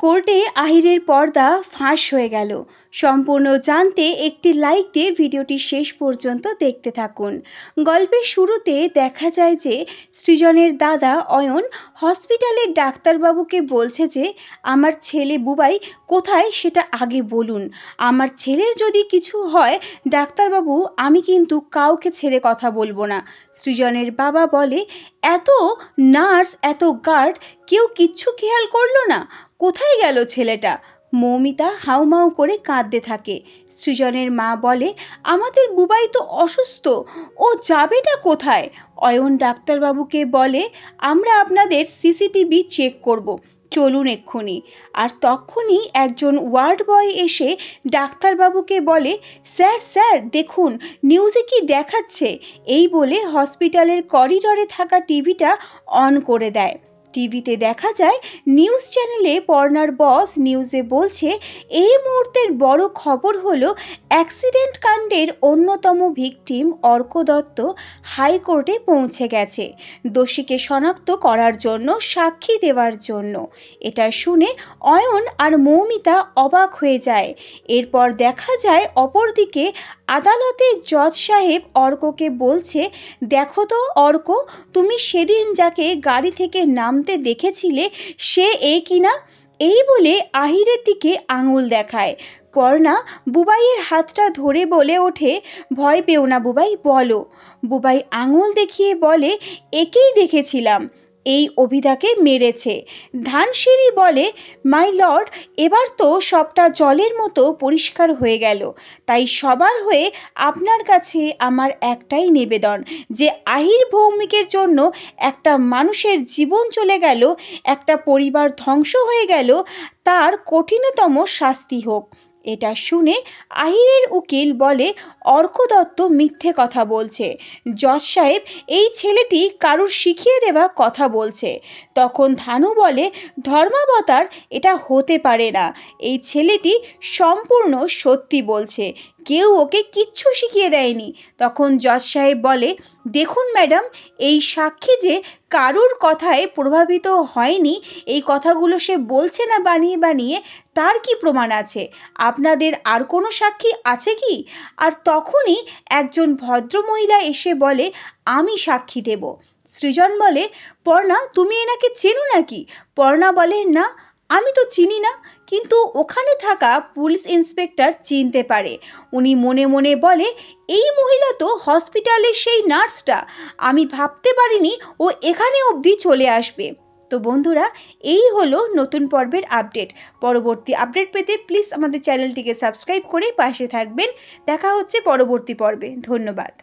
কোর্টে আহিরের পর্দা ফাঁস হয়ে গেল। সম্পূর্ণ জানতে একটি লাইক দিয়ে ভিডিওটি শেষ পর্যন্ত দেখতে থাকুন। গল্পের শুরুতে দেখা যায় যে সৃজনের দাদা অয়ন হসপিটালের ডাক্তারবাবুকে বলছে যে আমার ছেলে বুবাই কোথায় সেটা আগে বলুন। আমার ছেলের যদি কিছু হয় ডাক্তারবাবু, আমি কিন্তু কাউকে ছেড়ে কথা বলবো না। সৃজনের বাবা বলে, এত নার্স, এত গার্ড, কেউ কিচ্ছু খেয়াল করলো না? কোথায় গেল ছেলেটা? মৌমিতা হাউমাউ করে কাঁদতে থাকে। সৃজনের মা বলে, আমাদের বুবাই তো অসুস্থ, ও যাবেটা কোথায়? অয়ন ডাক্তারবাবুকে বলে, আমরা আপনাদের সিসিটিভি চেক করব, চলুন এক্ষুনি। আর তখনই একজন ওয়ার্ড বয় এসে ডাক্তারবাবুকে বলে, স্যার স্যার দেখুন নিউজে কি দেখাচ্ছে। এই বলে হসপিটালের করিডরে থাকা টিভিটা অন করে দেয়। টিভিতে দেখা যায় নিউজ চ্যানেলে পর্ণার বস নিউজে বলছে, এই মুহূর্তের বড় খবর হলো অ্যাক্সিডেন্ট কাণ্ডের অন্যতম ভিকটিম অর্ক দত্ত হাইকোর্টে পৌঁছে গেছে দোষীকে শনাক্ত করার জন্য, সাক্ষী দেওয়ার জন্য। এটা শুনে অয়ন আর মৌমিতা অবাক হয়ে যায়। এরপর দেখা যায় অপরদিকে আদালতে জজ সাহেব অর্ককে বলছে, দেখো তো অর্ক, তুমি সেদিন যাকে গাড়ি থেকে নামতে দেখেছিলে সে কিনা? এই বলে আহিরের দিকে আঙুল দেখায়। পর্ণা বুবাইয়ের হাতটা ধরে বলে ওঠে, ভয় পেও না বুবাই, বলো। বুবাই আঙুল দেখিয়ে বলে, একেই দেখেছিলাম, এই অভিদাকে মেরেছে। ধানসিঁড়ি বলে, মাই লর্ড, এবার তো সবটা জলের মতো পরিষ্কার হয়ে গেল। তাই সবার হয়ে আপনার কাছে আমার একটাই নিবেদন, যে আহির ভৌমিকের জন্য একটা মানুষের জীবন চলে গেল, একটা পরিবার ধ্বংস হয়ে গেল, তার কঠিনতম শাস্তি হোক। এটা শুনে আহিরের উকিল বলে, অর্ক দত্ত মিথ্যে কথা বলছে। জজ সাহেব, এই ছেলেটি কারুর শিখিয়ে দেওয়া কথা বলছে। তখন ধানু বলে, ধর্মাবতার, এটা হতে পারে না। এই ছেলেটি সম্পূর্ণ সত্যি বলছে, কেউ ওকে কিচ্ছু শিখিয়ে দেয়নি। তখন জজ সাহেব বলে, দেখুন ম্যাডাম, এই সাক্ষী যে কারুর কথায় প্রভাবিত হয়নি, এই কথাগুলো সে বলছে না বানিয়ে বানিয়ে, তার কি প্রমাণ আছে? আপনাদের আর কোনো সাক্ষী আছে কি? আর তখনই একজন ভদ্রমহিলা এসে বলে, আমি সাক্ষী দেব। সৃজন বলে, পর্ণা, তুমি এনাকে চেনো নাকি? পর্ণা বলে, না, আমি তো চিনি না, কিন্তু ওখানে থাকা পুলিশ ইন্সপেক্টর চিনতে পারে। উনি মনে মনে বলে, এই মহিলা তো হসপিটালের সেই নার্সটা, আমি ভাবতে পারিনি ও এখানে অবধি চলে আসবে। তো বন্ধুরা, এই হলো নতুন পর্বের আপডেট। পরবর্তী আপডেট পেতে প্লিজ আমাদের চ্যানেলটিকে সাবস্ক্রাইব করে পাশে থাকবেন। দেখা হচ্ছে পরবর্তী পর্বে। ধন্যবাদ।